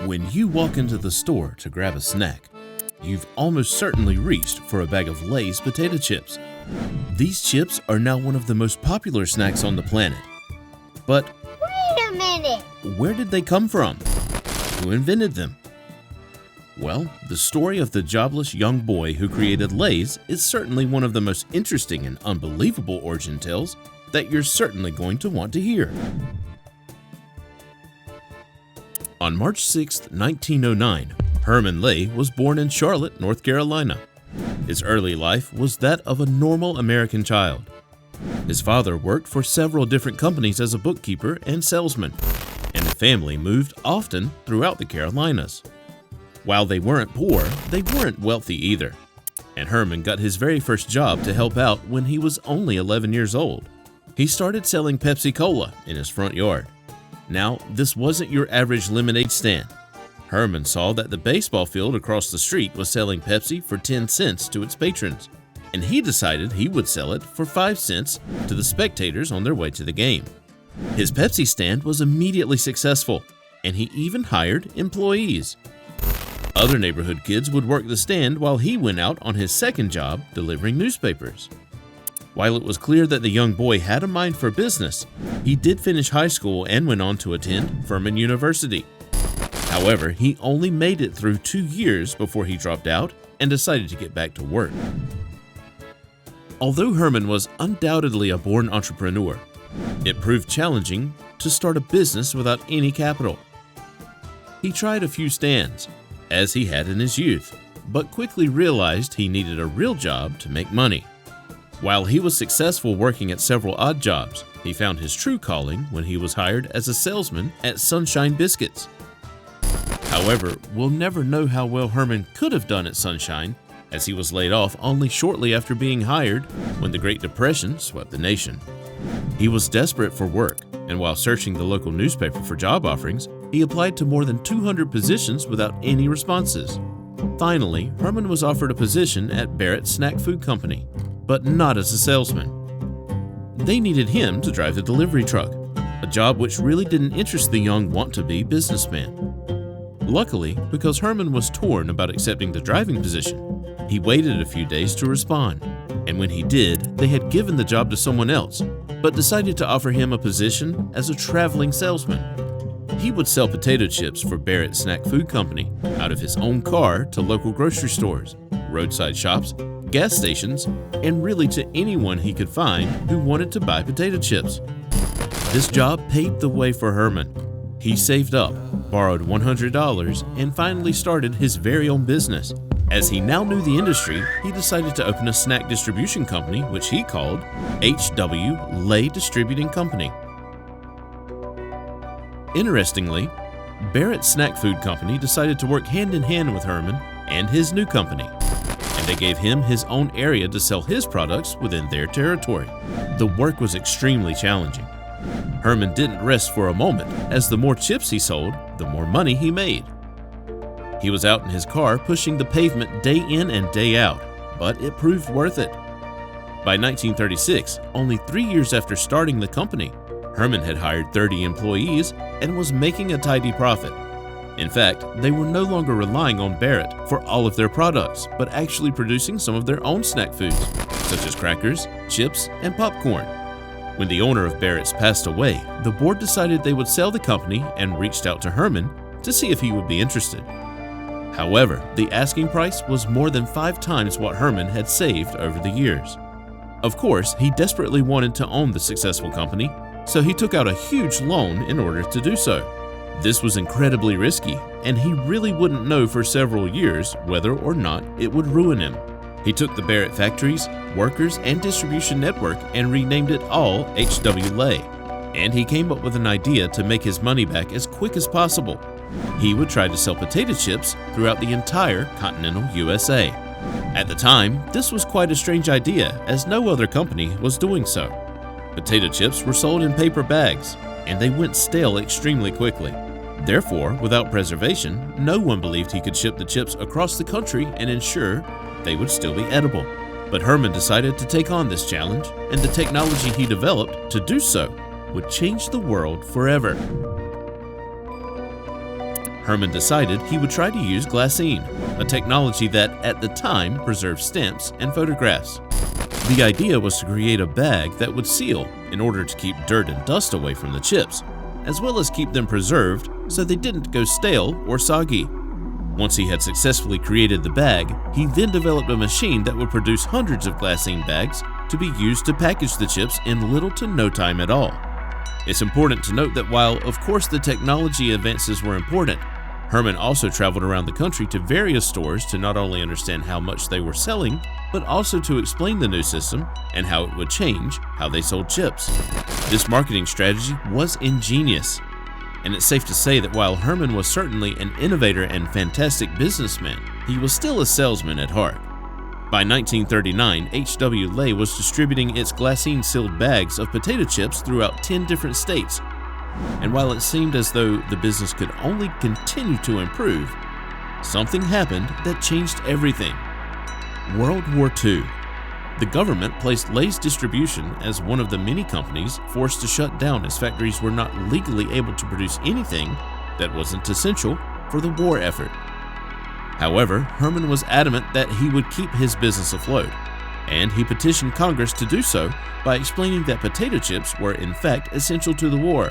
When you walk into the store to grab a snack, you've almost certainly reached for a bag of Lay's potato chips. These chips are now one of the most popular snacks on the planet. But wait a minute! Where did they come from? Who invented them? Well, the story of the jobless young boy who created Lay's is certainly one of the most interesting and unbelievable origin tales that you're certainly going to want to hear. On March 6, 1909, Herman Lay was born in Charlotte, North Carolina. His early life was that of a normal American child. His father worked for several different companies as a bookkeeper and salesman, and the family moved often throughout the Carolinas. While they weren't poor, they weren't wealthy either, and Herman got his very first job to help out when he was only 11 years old. He started selling Pepsi Cola in his front yard. Now, this wasn't your average lemonade stand. Herman saw that the baseball field across the street was selling Pepsi for 10 cents to its patrons, and he decided he would sell it for 5 cents to the spectators on their way to the game. His Pepsi stand was immediately successful, and he even hired employees. Other neighborhood kids would work the stand while he went out on his second job delivering newspapers. While it was clear that the young boy had a mind for business, he did finish high school and went on to attend Furman University. However, he only made it through 2 years before he dropped out and decided to get back to work. Although Herman was undoubtedly a born entrepreneur, it proved challenging to start a business without any capital. He tried a few stands, as he had in his youth, but quickly realized he needed a real job to make money. While he was successful working at several odd jobs, he found his true calling when he was hired as a salesman at Sunshine Biscuits. However, we'll never know how well Herman could have done at Sunshine, as he was laid off only shortly after being hired when the Great Depression swept the nation. He was desperate for work, and while searching the local newspaper for job offerings, he applied to more than 200 positions without any responses. Finally, Herman was offered a position at Barrett's Snack Food Company, but not as a salesman. They needed him to drive the delivery truck, a job which really didn't interest the young want-to-be businessman. Luckily, because Herman was torn about accepting the driving position, he waited a few days to respond, and when he did, they had given the job to someone else, but decided to offer him a position as a traveling salesman. He would sell potato chips for Barrett's Snack Food Company out of his own car to local grocery stores, roadside shops, gas stations, and really to anyone he could find who wanted to buy potato chips. This job paved the way for Herman. He saved up, borrowed $100, and finally started his very own business. As he now knew the industry, he decided to open a snack distribution company, which he called H.W. Lay Distributing Company. Interestingly, Barrett's Snack Food Company decided to work hand in hand with Herman and his new company, and they gave him his own area to sell his products within their territory. The work was extremely challenging. Herman didn't rest for a moment, as the more chips he sold, the more money he made. He was out in his car pushing the pavement day in and day out, but it proved worth it. By 1936, only 3 years after starting the company, Herman had hired 30 employees and was making a tidy profit. In fact, they were no longer relying on Barrett for all of their products, but actually producing some of their own snack foods, such as crackers, chips, and popcorn. When the owner of Barrett's passed away, the board decided they would sell the company and reached out to Herman to see if he would be interested. However, the asking price was more than 5 times what Herman had saved over the years. Of course, he desperately wanted to own the successful company, so he took out a huge loan in order to do so. This was incredibly risky, and he really wouldn't know for several years whether or not it would ruin him. He took the Barrett factories, workers, and distribution network and renamed it all H.W. Lay, and he came up with an idea to make his money back as quick as possible. He would try to sell potato chips throughout the entire continental USA. At the time, this was quite a strange idea, as no other company was doing so. Potato chips were sold in paper bags, and they went stale extremely quickly. Therefore, without preservation, no one believed he could ship the chips across the country and ensure they would still be edible. But Herman decided to take on this challenge, and the technology he developed to do so would change the world forever. Herman decided he would try to use glassine, a technology that, at the time, preserved stamps and photographs. The idea was to create a bag that would seal in order to keep dirt and dust away from the chips, as well as keep them preserved so they didn't go stale or soggy. Once he had successfully created the bag, he then developed a machine that would produce hundreds of glassine bags to be used to package the chips in little to no time at all. It's important to note that while, of course, the technology advances were important, Herman also traveled around the country to various stores to not only understand how much they were selling, but also to explain the new system and how it would change how they sold chips. This marketing strategy was ingenious, and it's safe to say that while Herman was certainly an innovator and fantastic businessman, he was still a salesman at heart. By 1939, H.W. was distributing its glassine-sealed bags of potato chips throughout 10 different states. And while it seemed as though the business could only continue to improve, something happened that changed everything. World War II. The government placed Lay's distribution as one of the many companies forced to shut down as factories were not legally able to produce anything that wasn't essential for the war effort. However, Herman was adamant that he would keep his business afloat, and he petitioned Congress to do so by explaining that potato chips were in fact essential to the war.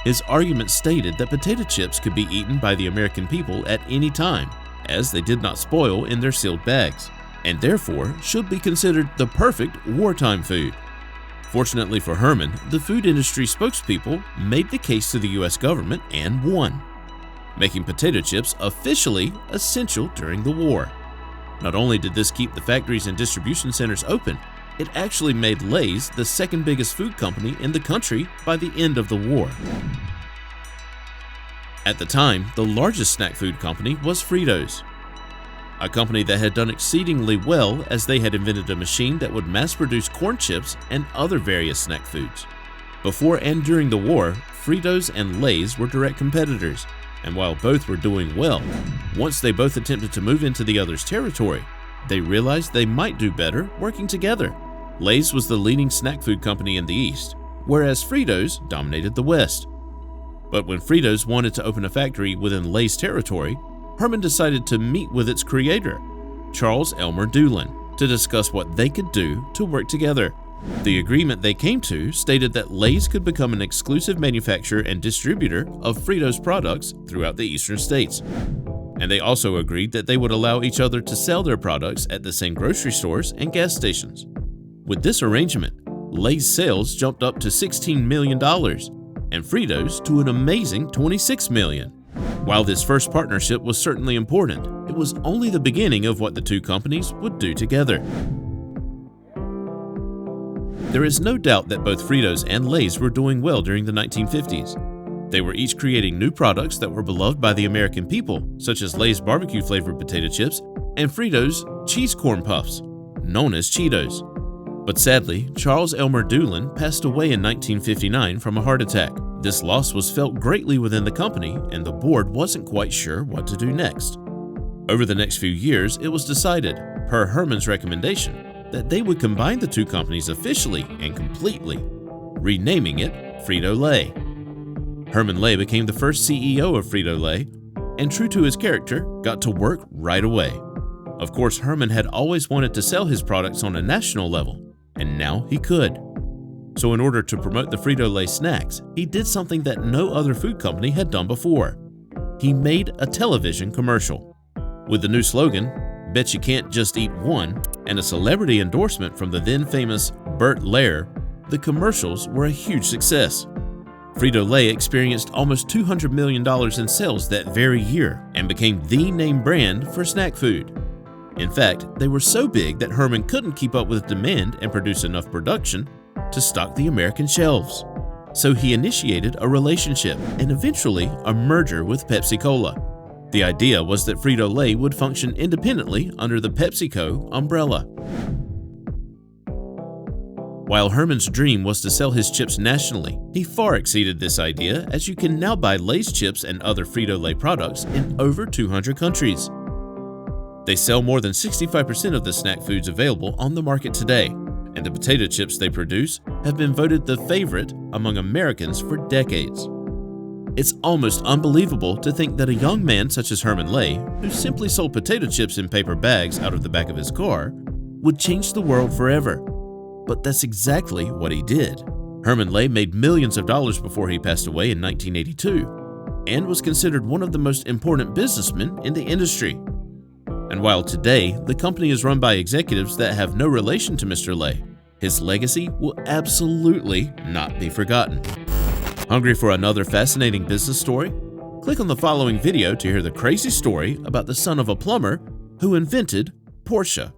His argument stated that potato chips could be eaten by the American people at any time, as they did not spoil in their sealed bags, and therefore should be considered the perfect wartime food. Fortunately for Herman, the food industry spokespeople made the case to the U.S. government and won, making potato chips officially essential during the war. Not only did this keep the factories and distribution centers open, it actually made Lay's the second biggest food company in the country by the end of the war. At the time, the largest snack food company was Fritos, a company that had done exceedingly well as they had invented a machine that would mass-produce corn chips and other various snack foods. Before and during the war, Fritos and Lay's were direct competitors, and while both were doing well, once they both attempted to move into the other's territory, they realized they might do better working together. Lay's was the leading snack food company in the East, whereas Fritos dominated the West. But when Fritos wanted to open a factory within Lay's territory, Herman decided to meet with its creator, Charles Elmer Doolin, to discuss what they could do to work together. The agreement they came to stated that Lay's could become an exclusive manufacturer and distributor of Fritos products throughout the eastern states. And they also agreed that they would allow each other to sell their products at the same grocery stores and gas stations. With this arrangement, Lay's sales jumped up to $16 million and Fritos to an amazing $26 million. While this first partnership was certainly important, it was only the beginning of what the two companies would do together. There is no doubt that both Fritos and Lay's were doing well during the 1950s. They were each creating new products that were beloved by the American people, such as Lay's barbecue-flavored potato chips and Fritos' cheese corn puffs, known as Cheetos. But sadly, Charles Elmer Doolin passed away in 1959 from a heart attack. This loss was felt greatly within the company, and the board wasn't quite sure what to do next. Over the next few years, it was decided, per Herman's recommendation, that they would combine the two companies officially and completely, renaming it Frito-Lay. Herman Lay became the first CEO of Frito-Lay, and true to his character, got to work right away. Of course, Herman had always wanted to sell his products on a national level, and now he could. So in order to promote the Frito-Lay snacks, he did something that no other food company had done before. He made a television commercial. With the new slogan, "Bet you can't just eat one," and a celebrity endorsement from the then famous Bert Lahr, the commercials were a huge success. Frito-Lay experienced almost $200 million in sales that very year and became the name brand for snack food. In fact, they were so big that Herman couldn't keep up with demand and produce enough production to stock the American shelves. So he initiated a relationship and eventually a merger with Pepsi-Cola. The idea was that Frito-Lay would function independently under the PepsiCo umbrella. While Herman's dream was to sell his chips nationally, he far exceeded this idea, as you can now buy Lay's chips and other Frito-Lay products in over 200 countries. They sell more than 65% of the snack foods available on the market today, and the potato chips they produce have been voted the favorite among Americans for decades. It's almost unbelievable to think that a young man such as Herman Lay, who simply sold potato chips in paper bags out of the back of his car, would change the world forever. But that's exactly what he did. Herman Lay made millions of dollars before he passed away in 1982 and was considered one of the most important businessmen in the industry. And while today the company is run by executives that have no relation to Mr. Lay, his legacy will absolutely not be forgotten. Hungry for another fascinating business story? Click on the following video to hear the crazy story about the son of a plumber who invented Porsche.